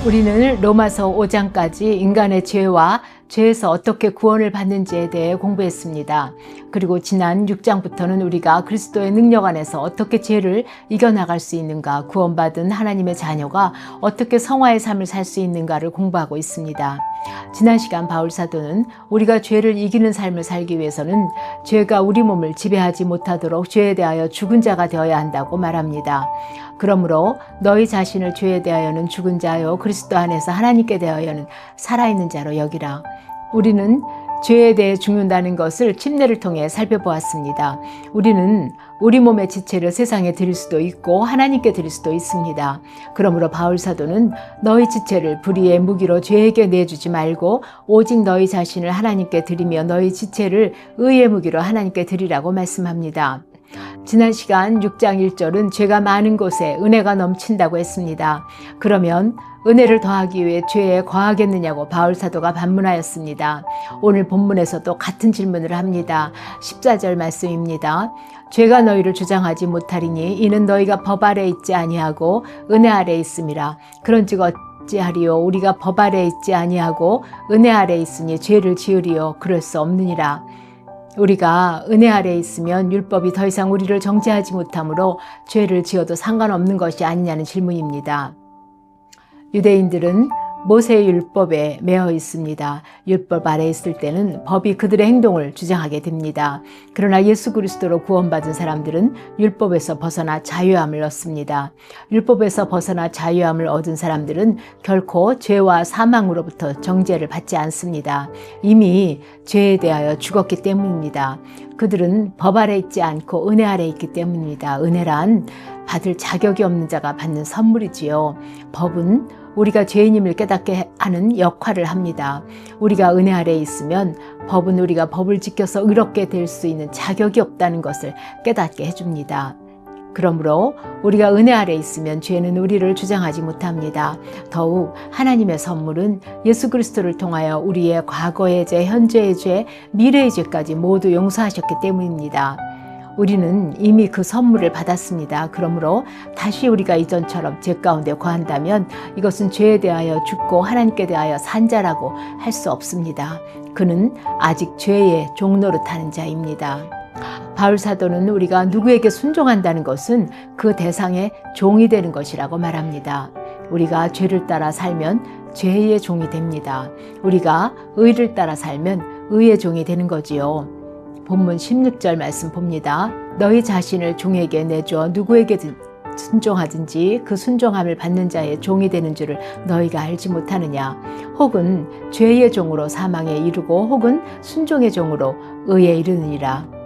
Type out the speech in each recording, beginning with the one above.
우리는 로마서 5장까지 인간의 죄와 죄에서 어떻게 구원을 받는지에 대해 공부했습니다. 그리고 지난 6장부터는 우리가 그리스도의 능력 안에서 어떻게 죄를 이겨나갈 수 있는가, 구원받은 하나님의 자녀가 어떻게 성화의 삶을 살 수 있는가를 공부하고 있습니다. 지난 시간 바울 사도는 우리가 죄를 이기는 삶을 살기 위해서는 죄가 우리 몸을 지배하지 못하도록 죄에 대하여 죽은 자가 되어야 한다고 말합니다. 그러므로 너희 자신을 죄에 대하여는 죽은 자요 그리스도 안에서 하나님께 대하여는 살아있는 자로 여기라. 우리는 죄에 대해 죽는다는 것을 침례를 통해 살펴보았습니다. 우리는 우리 몸의 지체를 세상에 드릴 수도 있고 하나님께 드릴 수도 있습니다. 그러므로 바울 사도는 너희 지체를 불의의 무기로 죄에게 내주지 말고 오직 너희 자신을 하나님께 드리며 너희 지체를 의의 무기로 하나님께 드리라고 말씀합니다. 지난 시간 6장 1절은 죄가 많은 곳에 은혜가 넘친다고 했습니다. 그러면 은혜를 더하기 위해 죄에 거하겠느냐고 바울 사도가 반문하였습니다. 오늘 본문에서도 같은 질문을 합니다. 14절 말씀입니다. 죄가 너희를 주장하지 못하리니 이는 너희가 법 아래 있지 아니하고 은혜 아래 있음이라. 그런즉 어찌하리요 우리가 법 아래 있지 아니하고 은혜 아래 있으니 죄를 지으리요 그럴 수 없느니라. 우리가 은혜 아래에 있으면 율법이 더 이상 우리를 정죄하지 못하므로 죄를 지어도 상관없는 것이 아니냐는 질문입니다. 유대인들은 모세의 율법에 매여 있습니다. 율법 아래에 있을 때는 법이 그들의 행동을 주장하게 됩니다. 그러나 예수 그리스도로 구원받은 사람들은 율법에서 벗어나 자유함을 얻습니다. 율법에서 벗어나 자유함을 얻은 사람들은 결코 죄와 사망으로부터 정죄를 받지 않습니다. 이미 죄에 대하여 죽었기 때문입니다. 그들은 법 아래 있지 않고 은혜 아래 있기 때문입니다. 은혜란 받을 자격이 없는 자가 받는 선물이지요. 법은 우리가 죄인임을 깨닫게 하는 역할을 합니다. 우리가 은혜 아래에 있으면 법은 우리가 법을 지켜서 의롭게 될 수 있는 자격이 없다는 것을 깨닫게 해줍니다. 그러므로 우리가 은혜 아래에 있으면 죄는 우리를 주장하지 못합니다. 더욱 하나님의 선물은 예수 그리스도를 통하여 우리의 과거의 죄, 현재의 죄, 미래의 죄까지 모두 용서하셨기 때문입니다. 우리는 이미 그 선물을 받았습니다. 그러므로 다시 우리가 이전처럼 죄 가운데 거한다면 이것은 죄에 대하여 죽고 하나님께 대하여 산 자라고 할 수 없습니다. 그는 아직 죄의 종노릇하는 자입니다. 바울 사도는 우리가 누구에게 순종한다는 것은 그 대상의 종이 되는 것이라고 말합니다. 우리가 죄를 따라 살면 죄의 종이 됩니다. 우리가 의를 따라 살면 의의 종이 되는 거지요. 본문 16절 말씀 봅니다. 너희 자신을 종에게 내줘 누구에게든 순종하든지 그 순종함을 받는 자의 종이 되는 줄을 너희가 알지 못하느냐. 혹은 죄의 종으로 사망에 이르고 혹은 순종의 종으로 의에 이르느니라.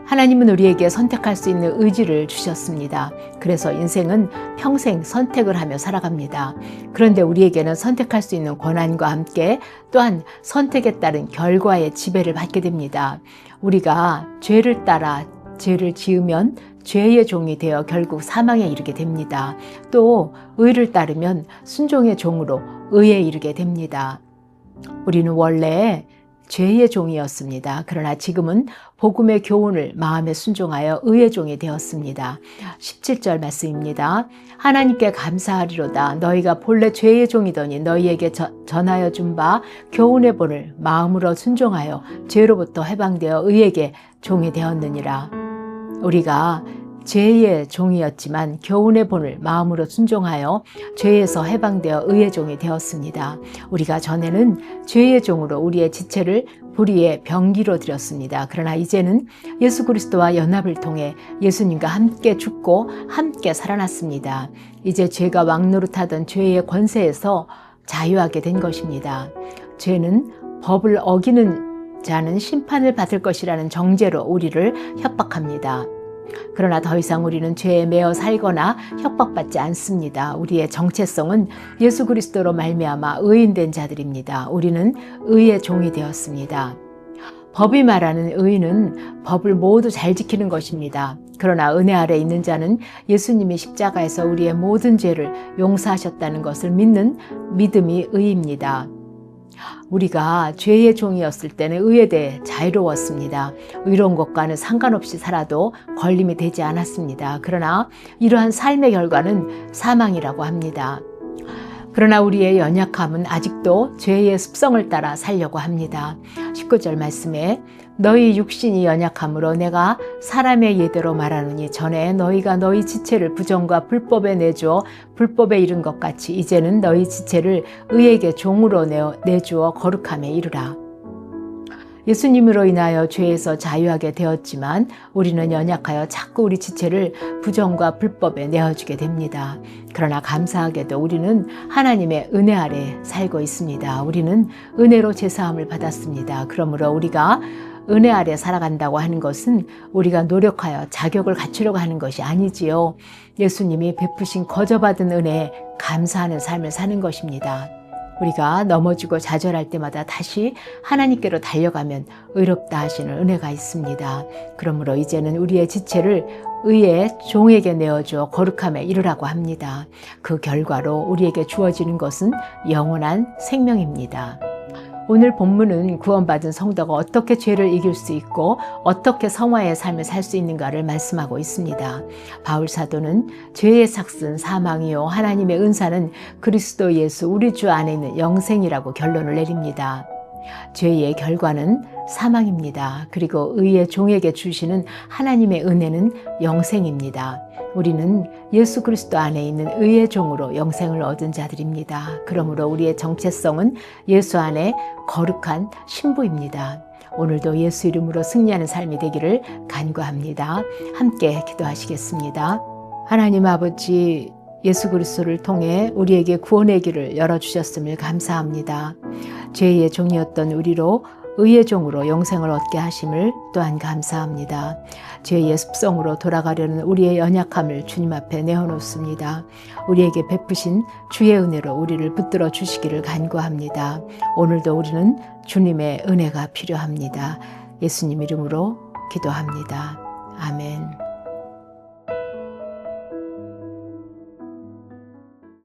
하나님은 우리에게 선택할 수 있는 의지를 주셨습니다. 그래서 인생은 평생 선택을 하며 살아갑니다. 그런데 우리에게는 선택할 수 있는 권한과 함께 또한 선택에 따른 결과의 지배를 받게 됩니다. 우리가 죄를 따라 죄를 지으면 죄의 종이 되어 결국 사망에 이르게 됩니다. 또 의를 따르면 순종의 종으로 의에 이르게 됩니다. 우리는 원래 죄의 종이었습니다. 그러나 지금은 복음의 교훈을 마음에 순종하여 의의 종이 되었습니다. 17절 말씀입니다. 하나님께 감사하리로다. 너희가 본래 죄의 종이더니 너희에게 전하여 준 바 교훈의 본을 마음으로 순종하여 죄로부터 해방되어 의에게 종이 되었느니라. 우리가 죄의 종이었지만 교훈의 본을 마음으로 순종하여 죄에서 해방되어 의의 종이 되었습니다. 우리가 전에는 죄의 종으로 우리의 지체를 불의의 병기로 드렸습니다. 그러나 이제는 예수 그리스도와 연합을 통해 예수님과 함께 죽고 함께 살아났습니다. 이제 죄가 왕노릇하던 죄의 권세에서 자유하게 된 것입니다. 죄는 법을 어기는 자는 심판을 받을 것이라는 정죄로 우리를 협박합니다. 그러나 더 이상 우리는 죄에 매어 살거나 협박받지 않습니다. 우리의 정체성은 예수 그리스도로 말미암아 의인된 자들입니다. 우리는 의의 종이 되었습니다. 법이 말하는 의는 법을 모두 잘 지키는 것입니다. 그러나 은혜 아래 있는 자는 예수님이 십자가에서 우리의 모든 죄를 용서하셨다는 것을 믿는 믿음이 의입니다. 우리가 죄의 종이었을 때는 의에 대해 자유로웠습니다. 의로운 것과는 상관없이 살아도 걸림이 되지 않았습니다. 그러나 이러한 삶의 결과는 사망이라고 합니다. 그러나 우리의 연약함은 아직도 죄의 습성을 따라 살려고 합니다. 19절 말씀에 너희 육신이 연약함으로 내가 사람의 예대로 말하노니 전에 너희가 너희 지체를 부정과 불법에 내주어 불법에 이른 것 같이 이제는 너희 지체를 의에게 종으로 내주어 거룩함에 이르라. 예수님으로 인하여 죄에서 자유하게 되었지만 우리는 연약하여 자꾸 우리 지체를 부정과 불법에 내어주게 됩니다. 그러나 감사하게도 우리는 하나님의 은혜 아래 살고 있습니다. 우리는 은혜로 제사함을 받았습니다. 그러므로 우리가 은혜 아래 살아간다고 하는 것은 우리가 노력하여 자격을 갖추려고 하는 것이 아니지요. 예수님이 베푸신 거저받은 은혜에 감사하는 삶을 사는 것입니다. 우리가 넘어지고 좌절할 때마다 다시 하나님께로 달려가면 의롭다 하시는 은혜가 있습니다. 그러므로 이제는 우리의 지체를 의의 종에게 내어주어 거룩함에 이르라고 합니다. 그 결과로 우리에게 주어지는 것은 영원한 생명입니다. 오늘 본문은 구원받은 성도가 어떻게 죄를 이길 수 있고 어떻게 성화의 삶을 살 수 있는가를 말씀하고 있습니다. 바울 사도는 죄의 삭은 사망이요 하나님의 은사는 그리스도 예수 우리 주 안에 있는 영생이라고 결론을 내립니다. 죄의 결과는 사망입니다. 그리고 의의 종에게 주시는 하나님의 은혜는 영생입니다. 우리는 예수 그리스도 안에 있는 의의 종으로 영생을 얻은 자들입니다. 그러므로 우리의 정체성은 예수 안에 거룩한 신부입니다. 오늘도 예수 이름으로 승리하는 삶이 되기를 간구합니다. 함께 기도하시겠습니다. 하나님 아버지, 예수 그리스도를 통해 우리에게 구원의 길을 열어주셨음을 감사합니다. 죄의 종이었던 우리로 의의 종으로 영생을 얻게 하심을 또한 감사합니다. 죄의 습성으로 돌아가려는 우리의 연약함을 주님 앞에 내어놓습니다. 우리에게 베푸신 주의 은혜로 우리를 붙들어 주시기를 간구합니다. 오늘도 우리는 주님의 은혜가 필요합니다. 예수님 이름으로 기도합니다. 아멘.